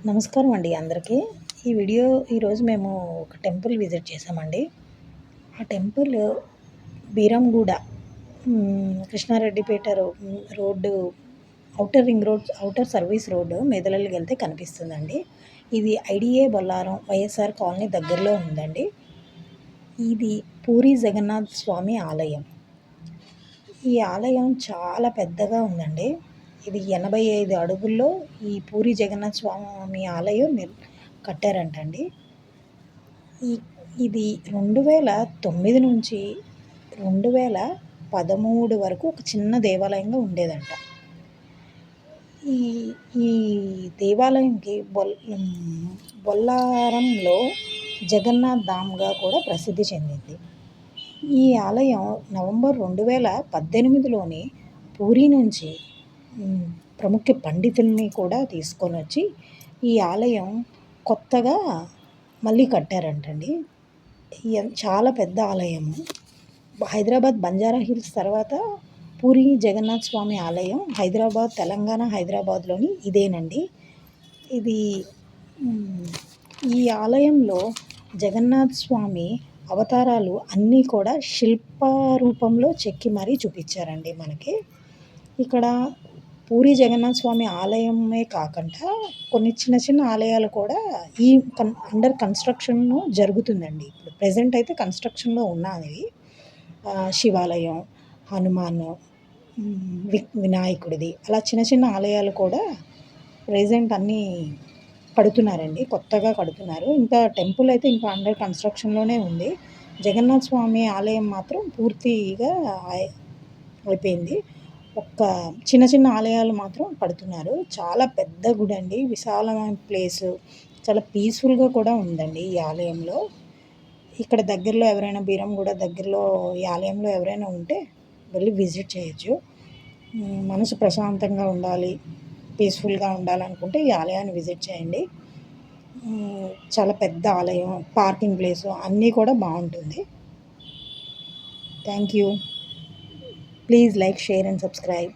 నమస్కారం అండి అందరికీ. ఈ వీడియో ఈరోజు మేము ఒక టెంపుల్ విజిట్ చేసామండి. ఆ temple Beeramguda Krishnareddypet road outer ring road, outer service road మెదలెళ్ళకి వెళ్తే కనిపిస్తుందండి. ఇది ఐడిఏ బొల్లారం వైఎస్ఆర్ కాలనీ దగ్గరలో ఉందండి. ఇది పూరి జగన్నాథ్ స్వామి ఆలయం. ఈ ఆలయం చాలా పెద్దగా ఉందండి. ఇది 85 అడుగుల్లో ఈ పూరి జగన్నాథ స్వామి ఆలయం కట్టారంటండి. ఇది 2009 నుంచి 2013 వరకు ఒక చిన్న దేవాలయంగా ఉండేదంట. ఈ ఈ దేవాలయంకి బొల్లారంలో జగన్నాథ్ ధామ్గా కూడా ప్రసిద్ధి చెందింది. ఈ ఆలయం నవంబర్ 2018లోని పూరి నుంచి ప్రముఖ పండితుల్ని కూడా తీసుకొని వచ్చి ఈ ఆలయం కొత్తగా మళ్ళీ కట్టారంటండి. చాలా పెద్ద ఆలయము. హైదరాబాద్ బంజారా హిల్స్ తర్వాత పూరి జగన్నాథ్ స్వామి ఆలయం హైదరాబాద్, తెలంగాణ హైదరాబాద్లోని ఇదేనండి. ఈ ఆలయంలో జగన్నాథ్ స్వామి అవతారాలు అన్నీ కూడా శిల్ప రూపంలో చెక్కి మరీ చూపించారండి మనకి. ఇక్కడ పూరి జగన్నాథ్ స్వామి ఆలయమే కాకుండా కొన్ని చిన్న చిన్న ఆలయాలు కూడా అండర్ కన్స్ట్రక్షన్ జరుగుతుందండి. ఇప్పుడు ప్రెజెంట్ అయితే కన్స్ట్రక్షన్లో ఉన్నది. శివాలయం, హనుమాన్, వినాయకుడిది అలా చిన్న చిన్న ఆలయాలు కూడా ప్రెజెంట్ అన్నీ కడుతున్నారండి, కొత్తగా కడుతున్నారు. ఇంకా టెంపుల్ అయితే ఇంకా అండర్ కన్స్ట్రక్షన్లోనే ఉంది. జగన్నాథ్ స్వామి ఆలయం మాత్రం పూర్తిగా అయిపోయింది. చిన్న చిన్న ఆలయాలు మాత్రం కడుతున్నారు. చాలా పెద్ద గుడి అండి, విశాలమైన ప్లేసు, చాలా పీస్ఫుల్గా కూడా ఉందండి ఈ ఆలయంలో. ఇక్కడ దగ్గరలో ఎవరైనా బీరంగూడ దగ్గరలో ఈ ఆలయంలో ఎవరైనా ఉంటే వెళ్ళి విజిట్ చేయొచ్చు. మనసు ప్రశాంతంగా ఉండాలి, పీస్ఫుల్గా ఉండాలనుకుంటే ఈ ఆలయాన్ని విజిట్ చేయండి. చాలా పెద్ద ఆలయం, పార్కింగ్ ప్లేసు అన్నీ కూడా బాగుంటుంది. Thank you. Please like, share and subscribe.